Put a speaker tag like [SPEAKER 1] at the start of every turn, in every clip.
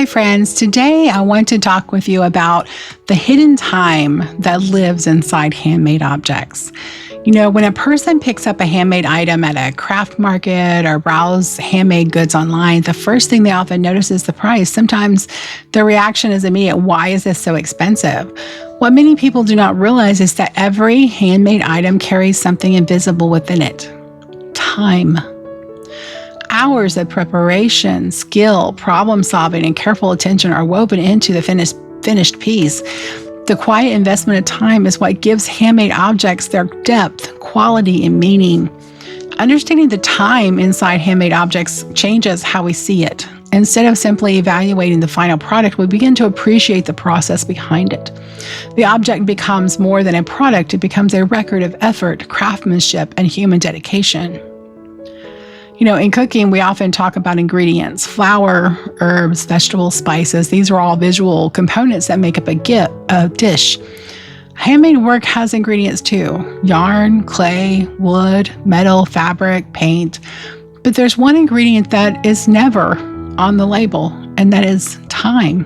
[SPEAKER 1] Hi friends, today I want to talk with you about the hidden time that lives inside handmade objects. When a person picks up a handmade item at a craft market or browse handmade goods online, the first thing they often notice is the price. Sometimes the reaction is immediate, why is this so expensive? What many people do not realize is that every handmade item carries something invisible within it. Time. Hours of preparation, skill, problem solving, and careful attention are woven into the finished piece. The quiet investment of time is what gives handmade objects their depth, quality, and meaning. Understanding the time inside handmade objects changes how we see it. Instead of simply evaluating the final product, we begin to appreciate the process behind it. The object becomes more than a product, it becomes a record of effort, craftsmanship, and human dedication. In cooking, we often talk about ingredients, flour, herbs, vegetables, spices. These are all visual components that make up a dish. Handmade work has ingredients too: yarn, clay, wood, metal, fabric, paint. But there's one ingredient that is never on the label, and that is time.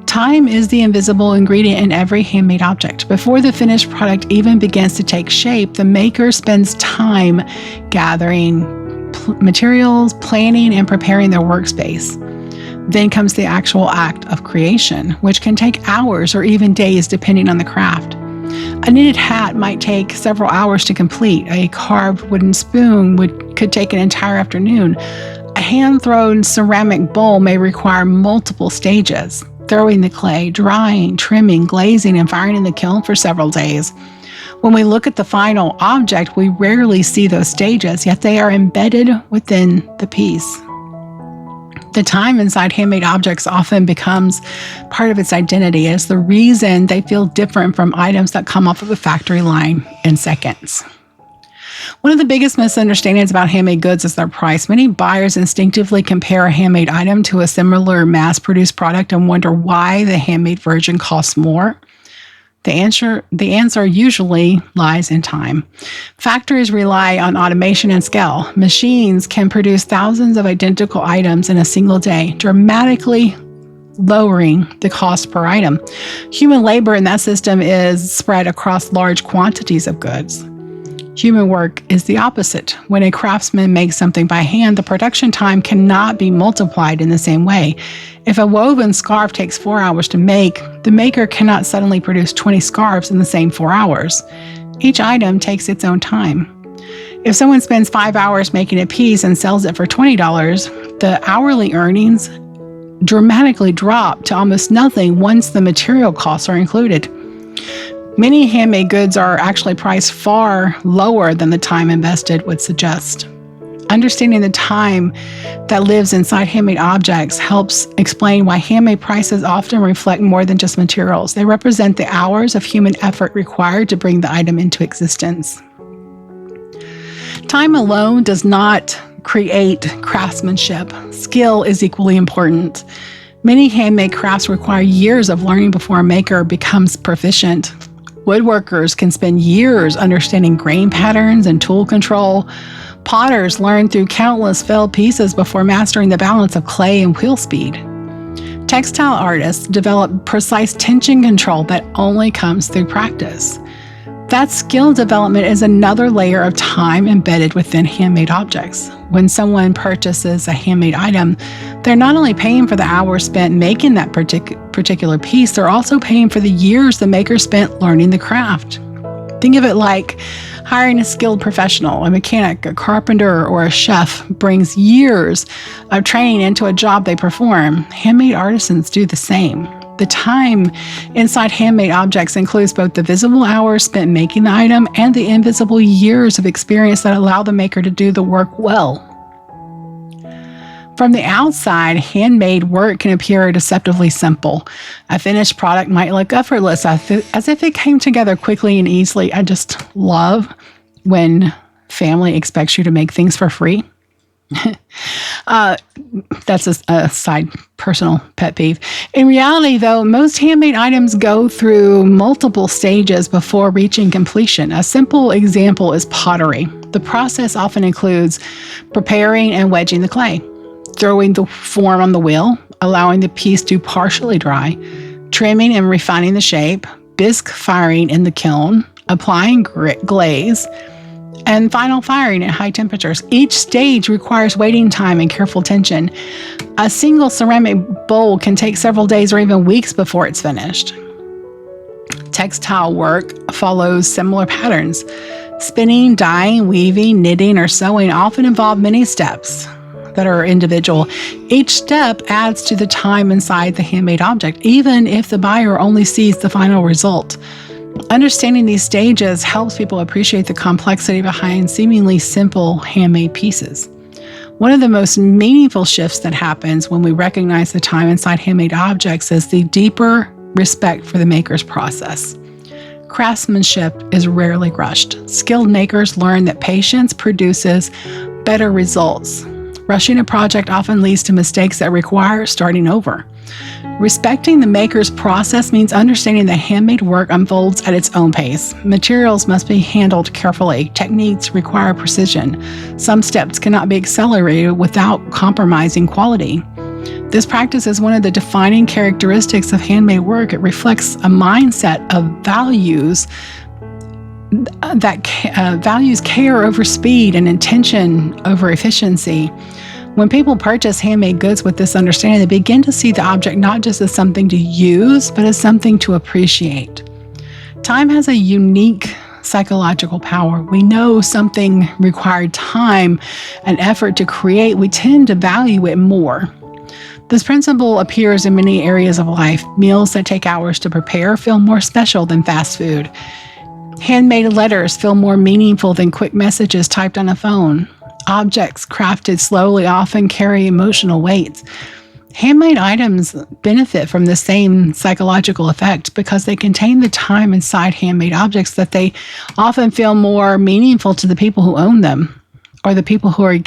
[SPEAKER 1] Time is the invisible ingredient in every handmade object. Before the finished product even begins to take shape, the maker spends time gathering materials, planning, and preparing their workspace. Then comes the actual act of creation, which can take hours or even days depending on the craft. A knitted hat might take several hours to complete. A carved wooden spoon could take an entire afternoon. A hand-thrown ceramic bowl may require multiple stages: throwing the clay, drying, trimming, glazing, and firing in the kiln for several days. When we look at the final object, we rarely see those stages, yet they are embedded within the piece. The time inside handmade objects often becomes part of its identity. It's the reason they feel different from items that come off of a factory line in seconds. One of the biggest misunderstandings about handmade goods is their price. Many buyers instinctively compare a handmade item to a similar mass-produced product and wonder why the handmade version costs more. The answer usually lies in time. Factories rely on automation and scale. Machines can produce thousands of identical items in a single day, dramatically lowering the cost per item. Human labor in that system is spread across large quantities of goods. Human work is the opposite. When a craftsman makes something by hand, the production time cannot be multiplied in the same way. If a woven scarf takes 4 hours to make, the maker cannot suddenly produce 20 scarves in the same 4 hours. Each item takes its own time. If someone spends 5 hours making a piece and sells it for $20, the hourly earnings dramatically drop to almost nothing once the material costs are included. Many handmade goods are actually priced far lower than the time invested would suggest. Understanding the time that lives inside handmade objects helps explain why handmade prices often reflect more than just materials. They represent the hours of human effort required to bring the item into existence. Time alone does not create craftsmanship. Skill is equally important. Many handmade crafts require years of learning before a maker becomes proficient. Woodworkers can spend years understanding grain patterns and tool control. Potters learn through countless failed pieces before mastering the balance of clay and wheel speed. Textile artists develop precise tension control that only comes through practice. That skill development is another layer of time embedded within handmade objects. When someone purchases a handmade item, they're not only paying for the hours spent making that particular piece, they're also paying for the years the maker spent learning the craft. Think of it like hiring a skilled professional. A mechanic, a carpenter, or a chef brings years of training into a job they perform. Handmade artisans do the same. The time inside handmade objects includes both the visible hours spent making the item and the invisible years of experience that allow the maker to do the work well. From the outside, handmade work can appear deceptively simple. A finished product might look effortless, as if it came together quickly and easily. I just love when family expects you to make things for free. That's a side personal pet peeve. In reality, though, most handmade items go through multiple stages before reaching completion. A simple example is pottery. The process often includes preparing and wedging the clay, throwing the form on the wheel, allowing the piece to partially dry, trimming and refining the shape, bisque firing in the kiln, applying glaze, and final firing at high temperatures. Each stage requires waiting time and careful attention. A single ceramic bowl can take several days or even weeks before it's finished. Textile work follows similar patterns. Spinning, dyeing, weaving, knitting, or sewing often involve many steps that are individual. Each step adds to the time inside the handmade object, even if the buyer only sees the final result. Understanding these stages helps people appreciate the complexity behind seemingly simple handmade pieces. One of the most meaningful shifts that happens when we recognize the time inside handmade objects is the deeper respect for the maker's process. Craftsmanship is rarely rushed. Skilled makers learn that patience produces better results. Rushing a project often leads to mistakes that require starting over. Respecting the maker's process means understanding that handmade work unfolds at its own pace. Materials must be handled carefully. Techniques require precision. Some steps cannot be accelerated without compromising quality. This practice is one of the defining characteristics of handmade work. It reflects a mindset of values that values care over speed and intention over efficiency. When people purchase handmade goods with this understanding, they begin to see the object not just as something to use, but as something to appreciate. Time has a unique psychological power. We know something required time and effort to create. We tend to value it more. This principle appears in many areas of life. Meals that take hours to prepare feel more special than fast food. Handmade letters feel more meaningful than quick messages typed on a phone. Objects crafted slowly often carry emotional weight. Handmade items benefit from the same psychological effect because they contain the time inside handmade objects that they often feel more meaningful to the people who own them or the people who are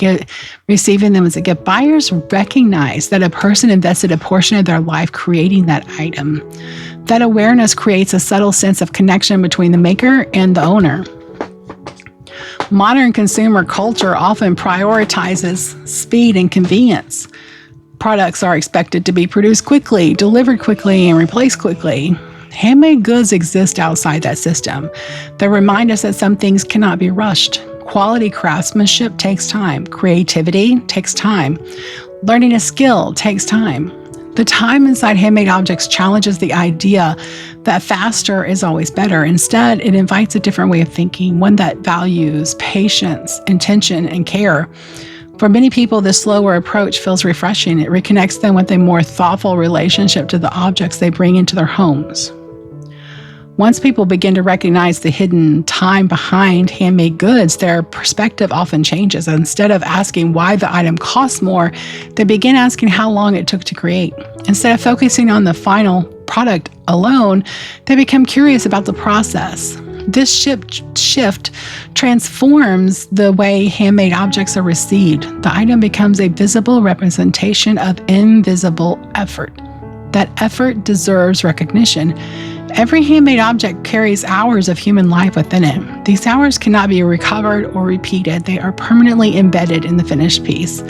[SPEAKER 1] receiving them as a gift. Buyers recognize that a person invested a portion of their life creating that item. That awareness creates a subtle sense of connection between the maker and the owner. Modern consumer culture often prioritizes speed and convenience. Products are expected to be produced quickly, delivered quickly, and replaced quickly. Handmade goods exist outside that system. They remind us that some things cannot be rushed. Quality craftsmanship takes time. Creativity takes time. Learning a skill takes time. The time inside handmade objects challenges the idea that faster is always better. Instead, it invites a different way of thinking, one that values patience, intention, and care. For many people, this slower approach feels refreshing. It reconnects them with a more thoughtful relationship to the objects they bring into their homes. Once people begin to recognize the hidden time behind handmade goods, their perspective often changes. Instead of asking why the item costs more, they begin asking how long it took to create. Instead of focusing on the final product alone, they become curious about the process. This shift transforms the way handmade objects are received. The item becomes a visible representation of invisible effort. That effort deserves recognition. Every handmade object carries hours of human life within it. These hours cannot be recovered or repeated. They are permanently embedded in the finished piece.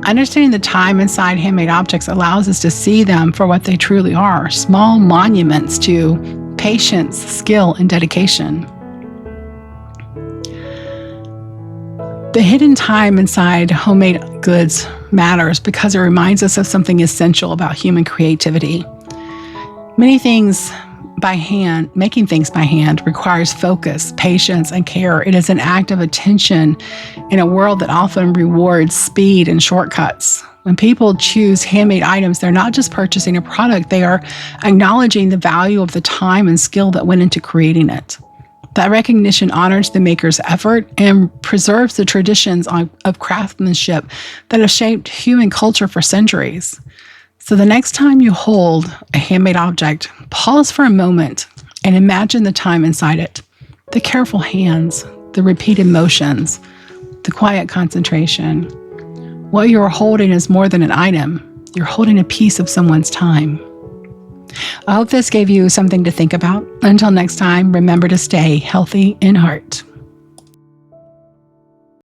[SPEAKER 1] Understanding the time inside handmade objects allows us to see them for what they truly are, small monuments to patience, skill, and dedication. The hidden time inside homemade goods matters because it reminds us of something essential about human creativity. Making things by hand requires focus, patience, and care. It is an act of attention in a world that often rewards speed and shortcuts. When people choose handmade items, they're not just purchasing a product, they are acknowledging the value of the time and skill that went into creating it. That recognition honors the maker's effort and preserves the traditions of craftsmanship that have shaped human culture for centuries. So the next time you hold a handmade object, pause for a moment and imagine the time inside it, the careful hands, the repeated motions, the quiet concentration. What you're holding is more than an item. You're holding a piece of someone's time. I hope this gave you something to think about. Until next time, remember to stay healthy in heart.